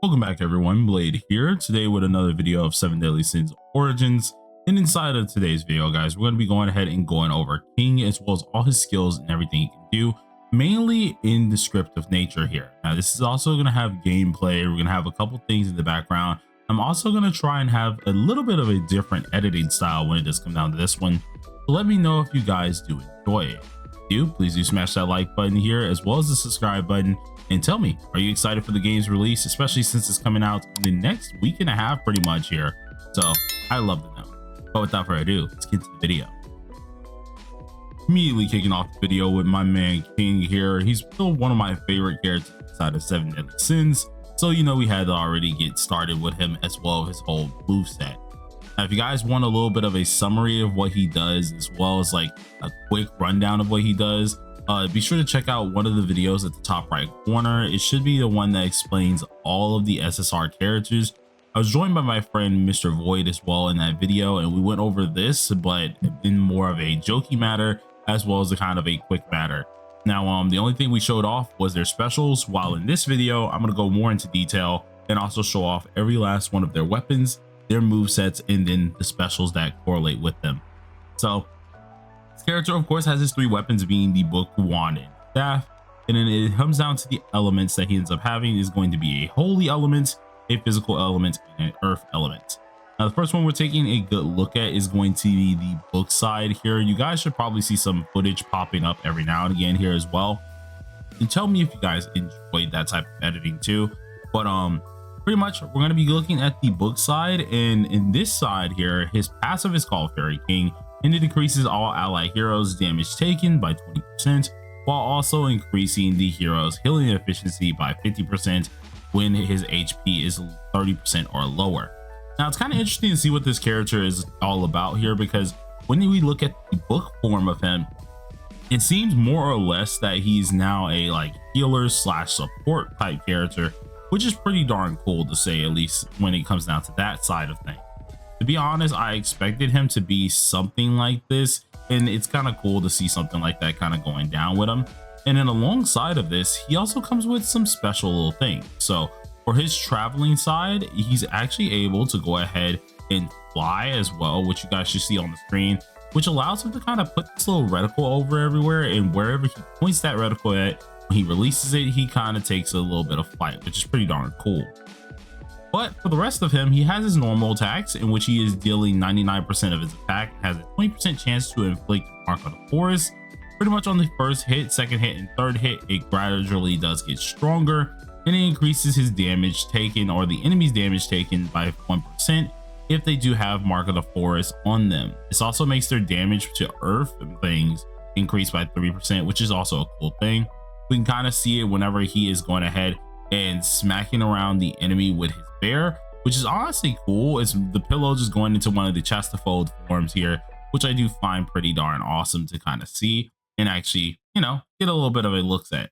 Welcome back everyone, Blade here, today with another video of 7 Deadly Sins Origins. And inside of today's video, guys, we're going to be going ahead and going over King as well as all his skills and everything he can do, mainly in the script of nature here. Now this is also going to have gameplay, we're going to have a couple things in the background. I'm also going to try and have a little bit of a different editing style when it does come down to this one. So let me know if you guys do enjoy it. If you do, please do smash that like button here as well as the subscribe button. And tell me, are you excited for the game's release, especially since it's coming out in the next week and a half pretty much here? So I love to know. But without further ado, let's get to the video. Immediately kicking off the video with my man King here. He's still one of my favorite characters inside of 7 Deadly Sins. So you know we had to already get started with him as well as his whole moveset. Now if you guys want a little bit of a summary of what he does as well as like a quick rundown of what he does, be sure to check out one of the videos at the top right corner. It should be the one that explains all of the SSR characters. I was joined by my friend Mr. Void as well in that video, and we went over this but in more of a jokey matter as well as a kind of a quick matter. Now the only thing we showed off was their specials, while in this video I'm going to go more into detail and also show off every last one of their weapons, their move sets, and then the specials that correlate with them. So this character of course has his 3 weapons, being the book, wand, and staff, and then it comes down to the elements that he ends up having is going to be a holy element, a physical element, and an earth element. Now the first one we're taking a good look at is going to be the book side here. You guys should probably see some footage popping up every now and again here as well, and tell me if you guys enjoyed that type of editing too. But pretty much we're going to be looking at the book side, and in this side here his passive is called Fairy King, and it increases all allied heroes damage taken by 20% while also increasing the hero's healing efficiency by 50% when his HP is 30% or lower. Now it's kind of interesting to see what this character is all about here, because when we look at the book form of him, it seems more or less that he's now a like healer slash support type character, which is pretty darn cool to say, at least when it comes down to that side of things. To be honest, I expected him to be something like this, and it's kind of cool to see something like that kind of going down with him. And then alongside of this, he also comes with some special little things. So for his traveling side, he's actually able to go ahead and fly as well, which you guys should see on the screen, which allows him to kind of put this little reticle over everywhere, and wherever he points that reticle at, when he releases it, he kind of takes a little bit of flight, which is pretty darn cool. But for the rest of him, he has his normal attacks, in which he is dealing 99% of his attack, has a 20% chance to inflict Mark of the Forest. Pretty much on the first hit, second hit, and third hit, it gradually does get stronger, and it increases his damage taken, or the enemy's damage taken, by 1% if they do have Mark of the Forest on them. This also makes their damage to earth things increase by 3%, which is also a cool thing. We can kind of see it whenever he is going ahead and smacking around the enemy with his bear, which is honestly cool. It's the pillow just going into one of the Chastifold forms here, which I do find pretty darn awesome to kind of see and actually, you know, get a little bit of a look at.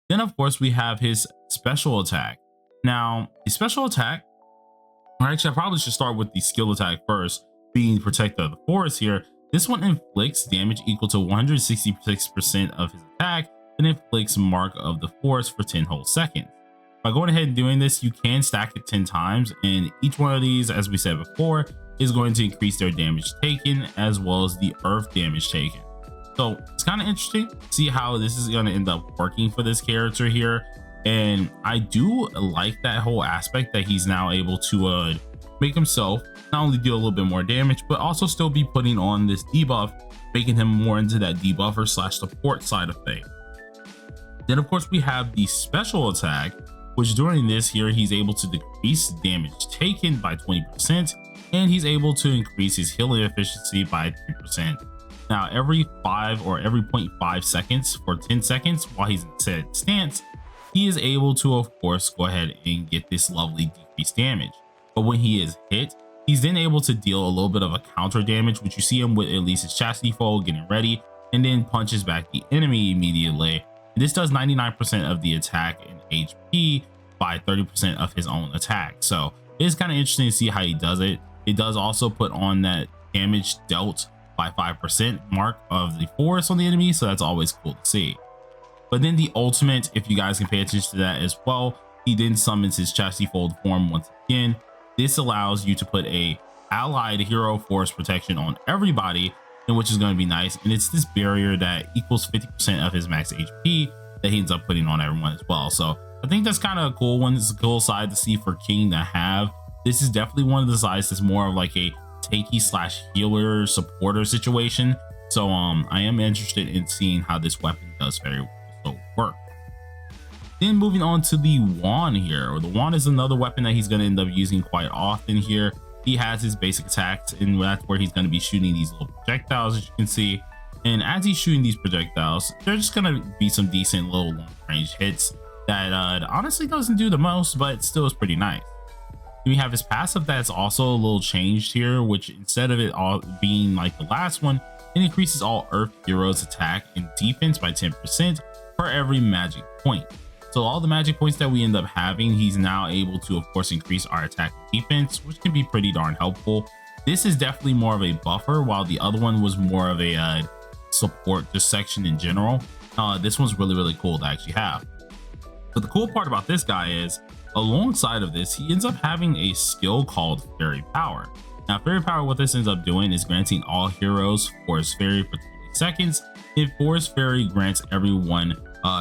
Then of course we have his special attack. Now the special attack, or actually I probably should start with the skill attack first, being Protector of the Forest here. This one inflicts damage equal to 166% of his attack and inflicts Mark of the Forest for 10 whole seconds. By going ahead and doing this, you can stack it 10 times, and each one of these, as we said before, is going to increase their damage taken as well as the earth damage taken. So it's kind of interesting to see how this is going to end up working for this character here. And I do like that whole aspect that he's now able to make himself not only do a little bit more damage, but also still be putting on this debuff, making him more into that debuffer slash support side of things. Then of course we have the special attack, which during this here he's able to decrease damage taken by 20%, and he's able to increase his healing efficiency by 3%. Now every 5 or every 0.5 seconds for 10 seconds while he's in said stance, he is able to of course go ahead and get this lovely decreased damage. But when he is hit, he's then able to deal a little bit of a counter damage, which you see him with at least his chastity fold getting ready, and then punches back the enemy immediately. This does 99% of the attack and HP by 30% of his own attack. So it's kind of interesting to see how he does it. It does also put on that damage dealt by 5% Mark of the Forest on the enemy, so that's always cool to see. But then the ultimate, if you guys can pay attention to that as well, He then summons his chassis fold form once again. This allows you to put a allied hero force protection on everybody, and which is going to be nice. And it's this barrier that equals 50% of his max HP that he ends up putting on everyone as well. So I think that's kind of a cool one. It's a cool side to see for King to have. This is definitely one of the sides that's more of like a takey slash healer supporter situation. So I am interested in seeing how this weapon does very well work. Then moving on to the wand here, or the wand is another weapon that he's going to end up using quite often here. He has his basic attacks, and that's where he's going to be shooting these little projectiles, as you can see. And as he's shooting these projectiles, there's going to be some decent little long range hits that honestly doesn't do the most, but still is pretty nice. We have his passive that's also a little changed here, which instead of it all being like the last one, it increases all Earth heroes attack and defense by 10% for every magic point. So all the magic points that we end up having, he's now able to, of course, increase our attack and defense, which can be pretty darn helpful. This is definitely more of a buffer, while the other one was more of a support just section in general. This one's really cool to actually have. But the cool part about this guy is, alongside of this, he ends up having a skill called Fairy Power. Now, Fairy Power, what this ends up doing is granting all heroes Forest Fairy for 20 seconds. If Forest Fairy grants everyone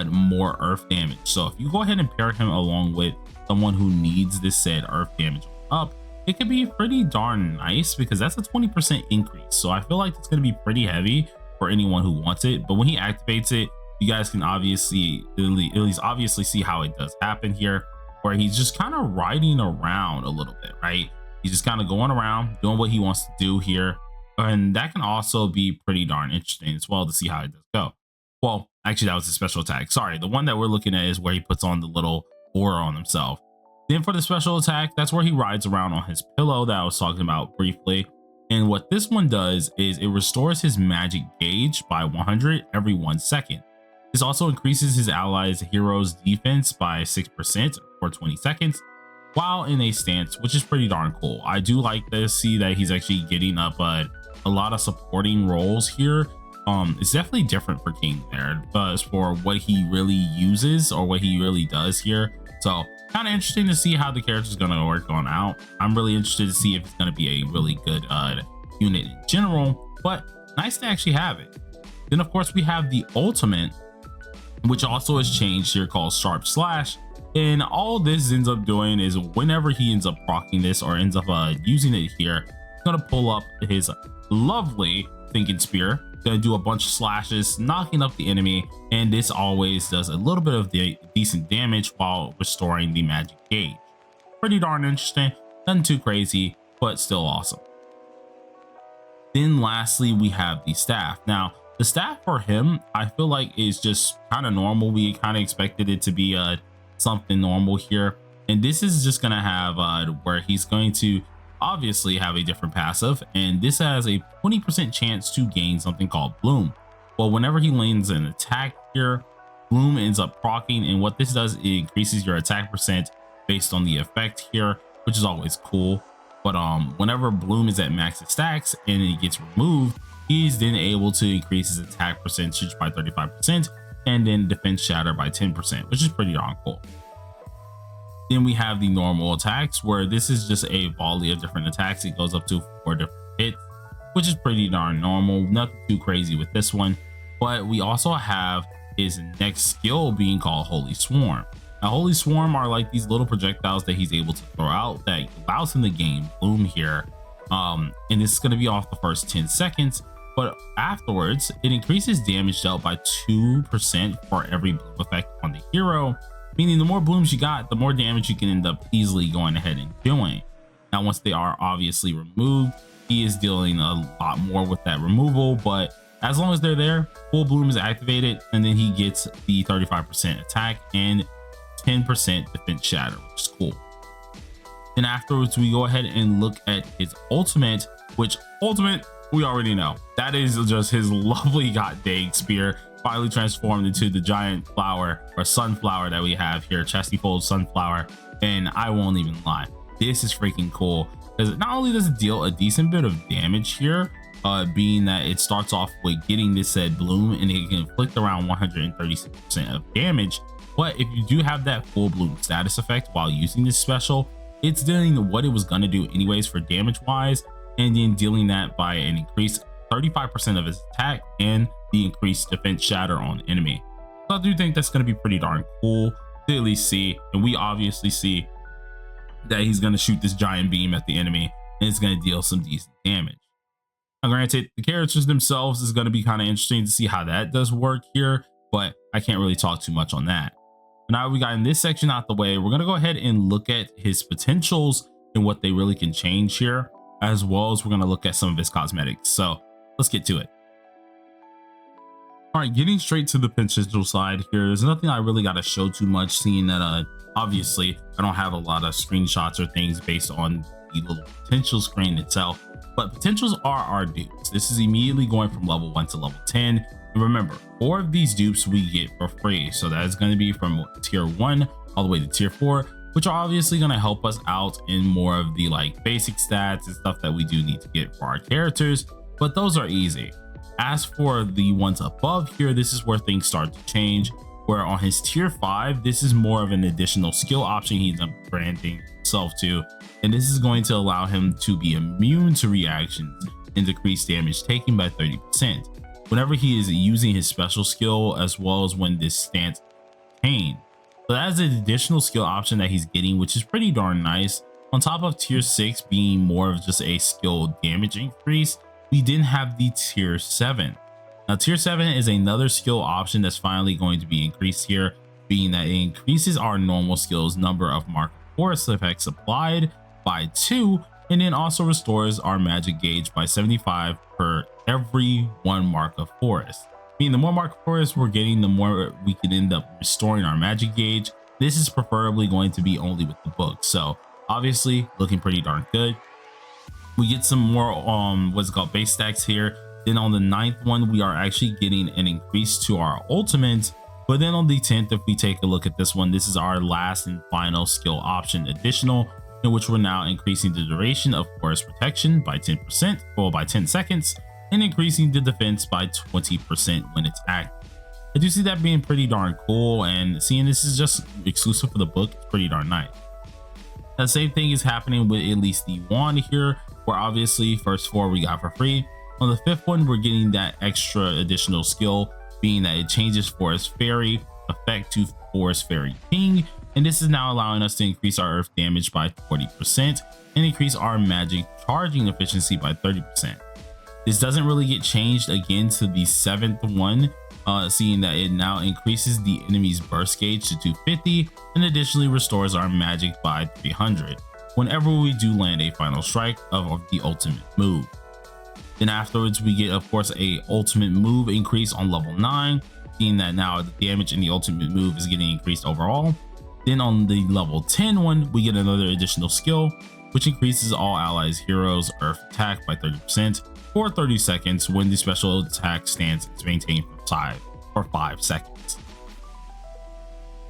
more earth damage. So if you go ahead and pair him along with someone who needs this said earth damage up, it could be pretty darn nice, because that's a 20% increase. So I feel like it's going to be pretty heavy for anyone who wants it. But when he activates it, you guys can at least obviously see how it does happen here, where he's just kind of riding around a little bit, right? He's just kind of going around doing what he wants to do here. And that can also be pretty darn interesting as well to see how it does go. Well, actually, that was a special attack. Sorry, the one that we're looking at is where he puts on the little aura on himself. Then for the special attack, that's where he rides around on his pillow that I was talking about briefly. And what this one does is it restores his magic gauge by 100 every 1 second. This also increases his allies' heroes' defense by 6% for 20 seconds while in a stance, which is pretty darn cool. I do like to see that he's actually getting up a lot of supporting roles here. It's definitely different for King there, but as for what he really uses or what he really does here. So kind of interesting to see how the character is going to work on out. I'm really interested to see if it's going to be a really good unit in general, but nice to actually have it. Then of course we have the ultimate, which also has changed here, called Sharp Slash. And all this ends up doing is whenever he ends up proccing this or ends up using it here, he's going to pull up his lovely Thinking Spear, going to do a bunch of slashes, knocking up the enemy, and this always does a little bit of the decent damage while restoring the magic gauge. Pretty darn interesting, nothing too crazy, but still awesome. Then lastly, we have the staff. Now the staff for him, I feel like is just kind of normal. We kind of expected it to be something normal here, and this is just gonna have where he's going to obviously have a different passive, and this has a 20% chance to gain something called Bloom. Well, whenever he lands an attack here, Bloom ends up proccing, and what this does, it increases your attack percent based on the effect here, which is always cool. But whenever Bloom is at max stacks and it gets removed, he's then able to increase his attack percentage by 35% and then defense shatter by 10%, which is pretty darn cool. Then we have the normal attacks, where this is just a volley of different attacks. It goes up to 4 different hits, which is pretty darn normal. Nothing too crazy with this one. But we also have his next skill being called Holy Swarm. Now, Holy Swarm are like these little projectiles that he's able to throw out that allows him to gain Bloom here. And this is going to be off the first 10 seconds. But afterwards, it increases damage dealt by 2% for every Bloom effect on the hero. Meaning the more blooms you got, the more damage you can end up easily going ahead and doing. Now, once they are obviously removed, he is dealing a lot more with that removal, but as long as they're there, full bloom is activated, and then he gets the 35% attack and 10% defense shatter, which is cool. Then afterwards, we go ahead and look at his ultimate, which ultimate we already know. That is just his lovely god dang spear, finally transformed into the giant flower or sunflower that we have here, chesty fold sunflower. And I won't even lie, this is freaking cool, because not only does it deal a decent bit of damage here, being that it starts off with getting this said bloom and it can inflict around 136% of damage, But if you do have that full bloom status effect while using this special, it's doing what it was going to do anyways for damage wise, and then dealing that by an increased 35% of his attack and the increased defense shatter on enemy. So I do think that's going to be pretty darn cool to at least see. And we obviously see that he's going to shoot this giant beam at the enemy and it's going to deal some decent damage. Now granted, the characters themselves is going to be kind of interesting to see how that does work here, but I can't really talk too much on that. Now we got in this section out the way, we're going to go ahead and look at his potentials and what they really can change here, as well as we're going to look at some of his cosmetics. So let's get to it. All right, getting straight to the potential side here, there's nothing I really got to show too much, seeing that obviously I don't have a lot of screenshots or things based on the little potential screen itself, but potentials are our dupes. This is immediately going from level 1 to level 10. And remember, 4 of these dupes we get for free, so that is going to be from tier 1 all the way to tier 4, which are obviously going to help us out in more of the like basic stats and stuff that we do need to get for our characters, but those are easy. As for the ones above here, this is where things start to change, where on his tier 5, this is more of an additional skill option he's branding himself to, and this is going to allow him to be immune to reactions and decrease damage taken by 30% whenever he is using his special skill, as well as when this stance obtained. So that is an additional skill option that he's getting, which is pretty darn nice. On top of tier 6 being more of just a skill damage increase, we didn't have the tier 7. Now tier 7 is another skill option that's finally going to be increased here, being that it increases our normal skills number of mark force effects applied by 2, and then also restores our magic gauge by 75 per every 1 mark of forest. Meaning the more mark of forest we're getting, the more we can end up restoring our magic gauge. This is preferably going to be only with the book, so obviously looking pretty darn good. We get some more what's called base stacks here. Then on the 9th one, we are actually getting an increase to our ultimate. But then on the 10th, if we take a look at this one, this is our last and final skill option additional, in which we're now increasing the duration of forest protection by 10%, or by 10 seconds, and increasing the defense by 20% when it's active. I do see that being pretty darn cool, and seeing this is just exclusive for the book, it's pretty darn nice. The same thing is happening with at least the wand here, where obviously first 4 we got for free. On the 5th one, we're getting that extra additional skill, being that it changes Forest Fairy effect to Forest Fairy Ping, and this is now allowing us to increase our earth damage by 40% and increase our magic charging efficiency by 30%. This doesn't really get changed again to the 7th one, seeing that it now increases the enemy's burst gauge to 250 and additionally restores our magic by 300 whenever we do land a final strike of the ultimate move. Then afterwards we get, of course, a ultimate move increase on level 9, seeing that now the damage in the ultimate move is getting increased overall. Then on the level 10 one, we get another additional skill, which increases all allies heroes earth attack by 30% for 30 seconds when the special attack stance is maintained for 5 seconds.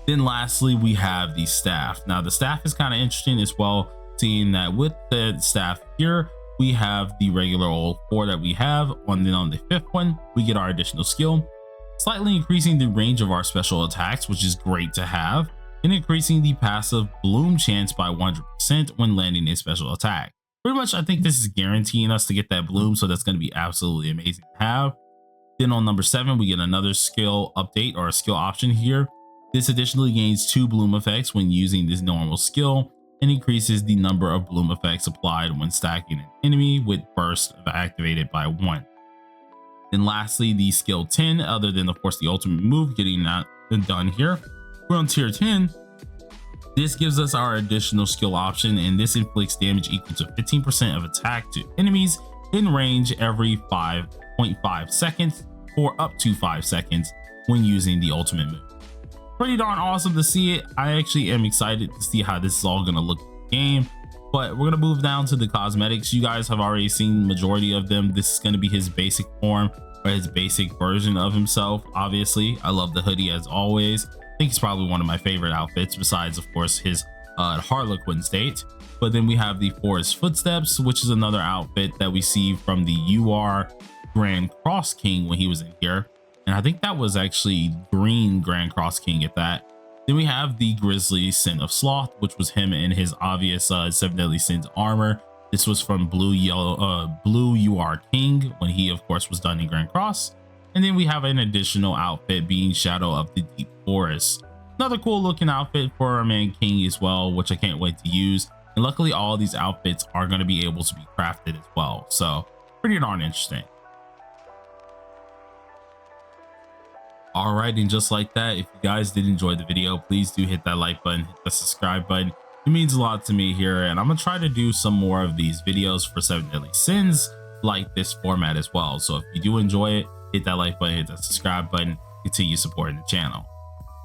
Then lastly, we have the staff. Now the staff is kind of interesting as well, seeing that with the staff here, we have the regular old 4 that we have. Then on the 5th one, we get our additional skill, slightly increasing the range of our special attacks, which is great to have, and increasing the passive bloom chance by 100% when landing a special attack. Pretty much, I think this is guaranteeing us to get that bloom, so that's going to be absolutely amazing to have. Then on number 7, we get another skill update or a skill option here. This additionally gains 2 bloom effects when using this normal skill, and increases the number of bloom effects applied when stacking an enemy with burst activated by 1. Then lastly, the skill 10, other than of course the ultimate move getting that done here, we're on tier 10. This gives us our additional skill option, and this inflicts damage equal to 15% of attack to enemies in range every 5.5 seconds for up to 5 seconds when using the ultimate move. Pretty darn awesome to see it. I actually am excited to see how this is all going to look in the game, but we're going to move down to the cosmetics. You guys have already seen the majority of them. This is going to be his basic form, or his basic version of himself. Obviously, I love the hoodie as always. I think it's probably one of my favorite outfits, besides of course his Harlequin state. But then we have the Forest Footsteps, which is another outfit that we see from the UR Grand Cross King when he was in here. And I think that was actually green Grand Cross King at that. Then we have the Grizzly Sin of Sloth, which was him in his obvious 7 Deadly Sins armor. This was from Blue You Are King, when he of course was done in Grand Cross. And then we have an additional outfit being Shadow of the Deep Forest. Another cool looking outfit for our man King as well, which I can't wait to use. And luckily all these outfits are going to be able to be crafted as well, so pretty darn interesting. All right, and just like that, if you guys did enjoy the video, please do hit that like button, hit the subscribe button. It means a lot to me here, and I'm gonna try to do some more of these videos for 7 Deadly Sins like this format as well. So if you do enjoy it, hit that like button, hit that subscribe button, continue supporting the channel.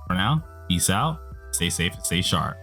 For now, peace out, stay safe and stay sharp.